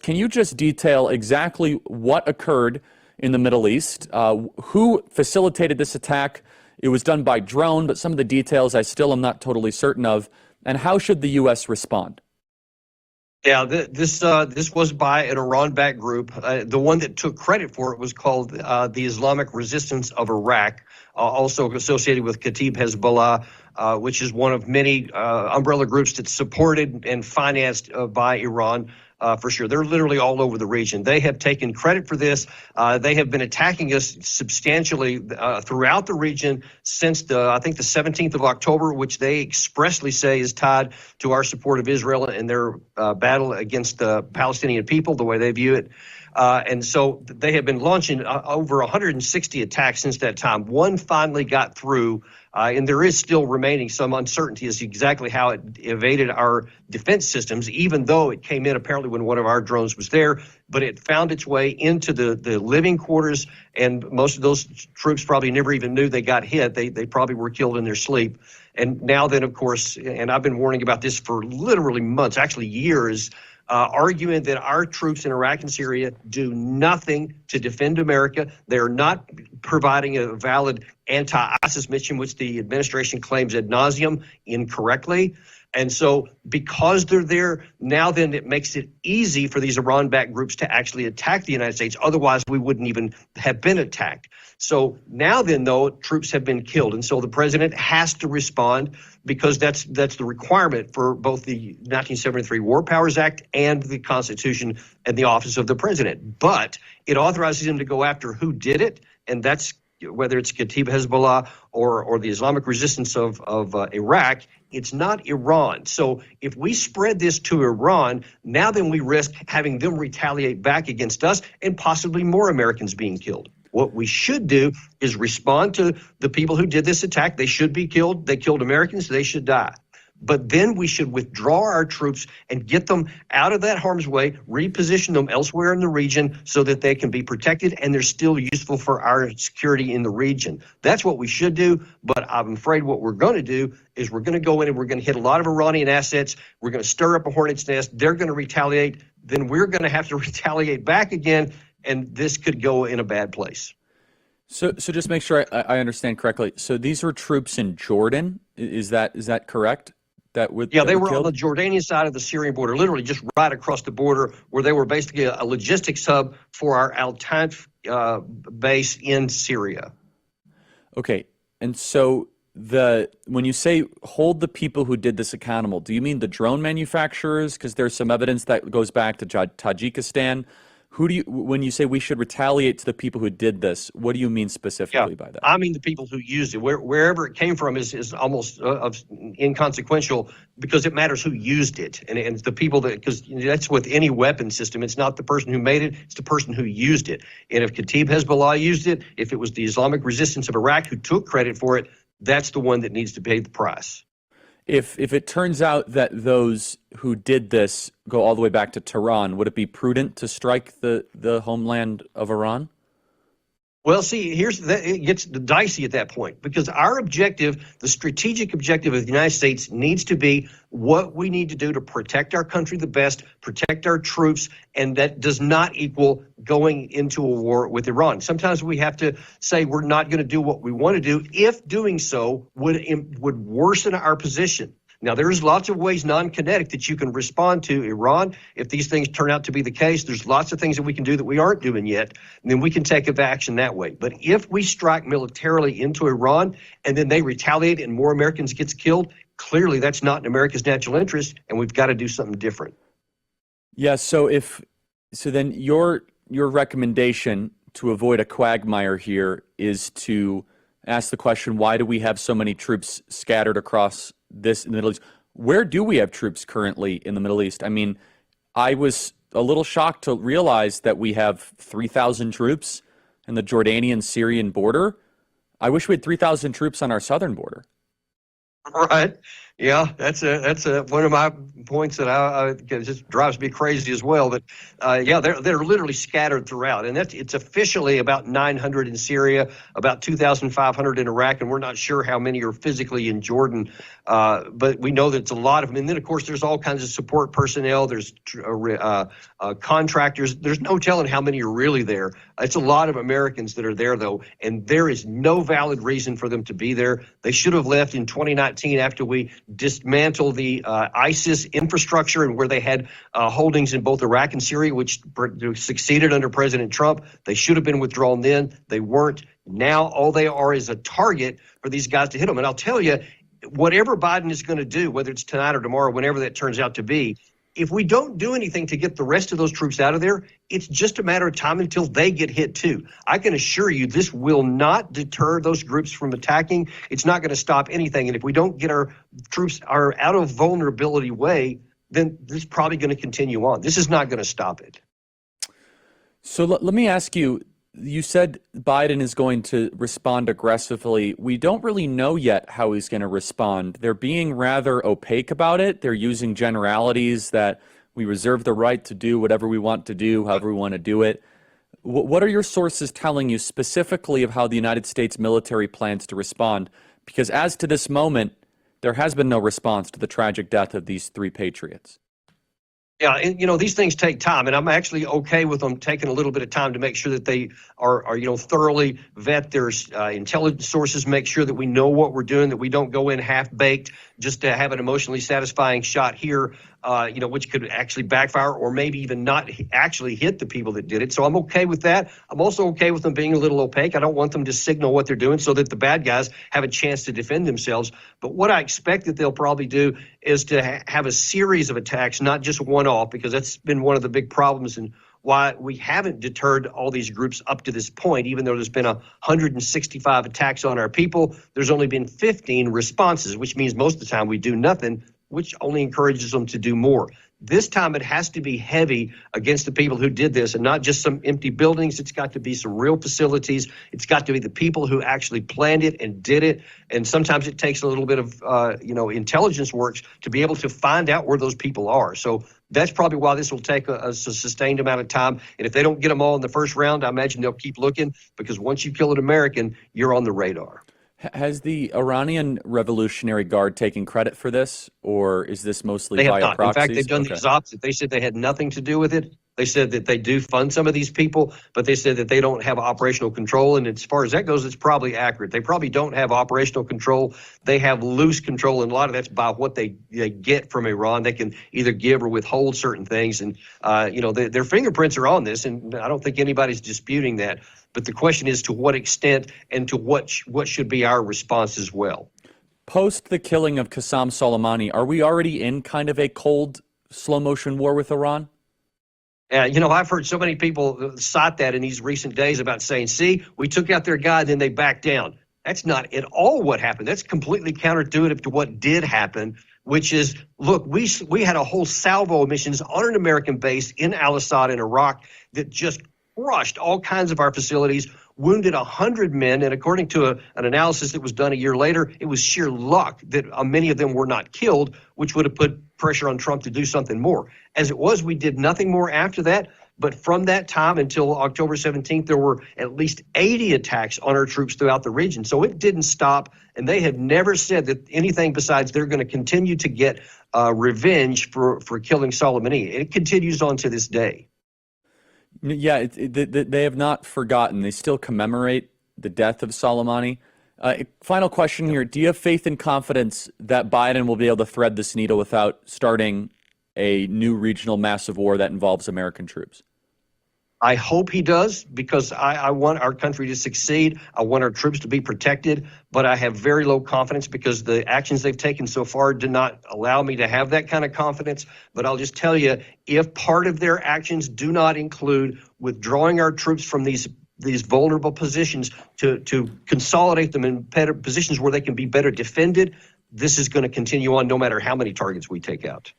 can you just detail exactly what occurred in the Middle East? Who facilitated this attack? It was done by drone, but some of the details I still am not totally certain of. And how should the U.S. respond? Yeah, this was by an Iran-backed group. The one that took credit for it was called the Islamic Resistance of Iraq, also associated with Kataib Hezbollah, which is one of many umbrella groups that's supported and financed by Iran. For sure. They're literally all over the region. They have taken credit for this. They have been attacking us substantially throughout the region since I think the 17th of October, which they expressly say is tied to our support of Israel and their battle against the Palestinian people, the way they view it. And so they have been launching over 160 attacks since that time. One finally got through, and there is still remaining some uncertainty as to exactly how it evaded our defense systems, even though it came in apparently when one of our drones was there. But it found its way into the living quarters, and most of those troops probably never even knew they got hit. They probably were killed in their sleep. And now then, of course, and I've been warning about this for literally months, actually years, arguing that our troops in Iraq and Syria do nothing to defend America. They're not providing a valid anti-ISIS mission, which the administration claims ad nauseum incorrectly. And so because they're there, now then it makes it easy for these Iran-backed groups to actually attack the United States. Otherwise, we wouldn't even have been attacked. So now then, though, troops have been killed. And so the president has to respond because that's the requirement for both the 1973 War Powers Act and the Constitution and the office of the president. But it authorizes him to go after who did it, and that's whether it's Kataib Hezbollah or the Islamic Resistance of Iraq. It's not Iran. So if we spread this to Iran, now then we risk having them retaliate back against us and possibly more Americans being killed. What we should do is respond to the people who did this attack. They should be killed. They killed Americans. They should die. But then we should withdraw our troops and get them out of that harm's way, reposition them elsewhere in the region so that they can be protected and they're still useful for our security in the region. That's what we should do. But I'm afraid what we're going to do is we're going to go in and we're going to hit a lot of Iranian assets. We're going to stir up a hornet's nest. They're going to retaliate. Then we're going to have to retaliate back again. And this could go in a bad place. So just make sure I understand correctly. So these were troops in Jordan. Is that correct? They were on the Jordanian side of the Syrian border, literally just right across the border, where they were basically a logistics hub for our Al-Tanf base in Syria. Okay, and so when you say hold the people who did this accountable, do you mean the drone manufacturers? Because there's some evidence that goes back to Tajikistan. When you say we should retaliate to the people who did this, what do you mean specifically by that? I mean the people who used it. Wherever it came from is almost inconsequential because it matters who used it. And the people because that's with any weapon system. It's not the person who made it, it's the person who used it. And if Kataib Hezbollah used it, if it was the Islamic Resistance of Iraq who took credit for it, that's the one that needs to pay the price. If it turns out that those who did this go all the way back to Tehran, would it be prudent to strike the homeland of Iran? Well, see, it gets dicey at that point because our objective, the strategic objective of the United States, needs to be what we need to do to protect our country the best, protect our troops, and that does not equal going into a war with Iran. Sometimes we have to say we're not going to do what we want to do if doing so would worsen our position. Now, there's lots of ways non-kinetic that you can respond to Iran. If these things turn out to be the case, there's lots of things that we can do that we aren't doing yet, and then we can take action that way. But if we strike militarily into Iran and then they retaliate and more Americans gets killed, clearly that's not in America's natural interest, and we've got to do something different. Yeah, so then your recommendation to avoid a quagmire here is to ask the question, why do we have so many troops scattered across this in the Middle East? Where do we have troops currently in the Middle East? I mean, I was a little shocked to realize that we have 3,000 troops in the Jordanian-Syrian border. I wish we had 3,000 troops on our southern border. Right. Yeah, that's one of my points that it just drives me crazy as well. But yeah, they're literally scattered throughout, and it's officially about 900 in Syria, about 2,500 in Iraq, and we're not sure how many are physically in Jordan. But we know that it's a lot of them. And then, of course, there's all kinds of support personnel. There's contractors. There's no telling how many are really there. It's a lot of Americans that are there, though, and there is no valid reason for them to be there. They should have left in 2019 after we dismantle the ISIS infrastructure and where they had holdings in both Iraq and Syria, which succeeded under President Trump. They should have been withdrawn then. They weren't. Now all they are is a target for these guys to hit them. And I'll tell you, whatever Biden is going to do, whether it's tonight or tomorrow, whenever that turns out to be, if we don't do anything to get the rest of those troops out of there, it's just a matter of time until they get hit too. I can assure you this will not deter those groups from attacking. It's not going to stop anything. And if we don't get our troops out of vulnerability way, then this is probably going to continue on. This is not going to stop it. So let me ask you, you said Biden is going to respond aggressively. We don't really know yet how he's going to respond. They're being rather opaque about it. They're using generalities that we reserve the right to do whatever we want to do, however we want to do it. What are your sources telling you specifically of how the United States military plans to respond? Because as to this moment, there has been no response to the tragic death of these 3 patriots. Yeah, and these things take time, and I'm actually okay with them taking a little bit of time to make sure that they are thoroughly vet their intelligence sources, make sure that we know what we're doing, that we don't go in half-baked just to have an emotionally satisfying shot here, which could actually backfire or maybe even not actually hit the people that did it. So I'm okay with that. I'm also okay with them being a little opaque. I don't want them to signal what they're doing so that the bad guys have a chance to defend themselves. But what I expect that they'll probably do is to have a series of attacks, not just one off, because that's been one of the big problems and why we haven't deterred all these groups up to this point. Even though there's been 165 attacks on our people, there's only been 15 responses, which means most of the time we do nothing, which only encourages them to do more. This time it has to be heavy against the people who did this and not just some empty buildings. It's got to be some real facilities. It's got to be the people who actually planned it and did it. And sometimes it takes a little bit of, intelligence work to be able to find out where those people are. So that's probably why this will take a sustained amount of time. And if they don't get them all in the first round, I imagine they'll keep looking, because once you kill an American, you're on the radar. Has the Iranian Revolutionary Guard taken credit for this, or is this mostly They have via not. proxies? In fact, they've done the opposite. They said they had nothing to do with it. They said that they do fund some of these people, but they said that they don't have operational control. And as far as that goes, it's probably accurate. They probably don't have operational control. They have loose control, and a lot of that's by what they get from Iran. They can either give or withhold certain things. And, their fingerprints are on this, and I don't think anybody's disputing that. But the question is to what extent and to what should be our response as well. Post the killing of Qasem Soleimani, are we already in kind of a cold, slow-motion war with Iran? I've heard so many people cite that in these recent days about saying, see, we took out their guy, then they backed down. That's not at all what happened. That's completely counterintuitive to what did happen, which is, look, we had a whole salvo of missions on an American base in Al-Assad in Iraq that just crushed all kinds of our facilities, wounded 100 men. And according to an analysis that was done a year later, it was sheer luck that many of them were not killed, which would have put pressure on Trump to do something more. As it was, we did nothing more after that. But from that time until October 17th, there were at least 80 attacks on our troops throughout the region. So it didn't stop. And they have never said that anything besides they're going to continue to get revenge for killing Soleimani. It continues on to this day. Yeah, they have not forgotten. They still commemorate the death of Soleimani. Final question here. Do you have faith and confidence that Biden will be able to thread this needle without starting a new regional massive war that involves American troops? I hope he does, because I want our country to succeed. I want our troops to be protected, but I have very low confidence because the actions they've taken so far did not allow me to have that kind of confidence. But I'll just tell you, if part of their actions do not include withdrawing our troops from these vulnerable positions to consolidate them in better positions where they can be better defended, this is going to continue on no matter how many targets we take out.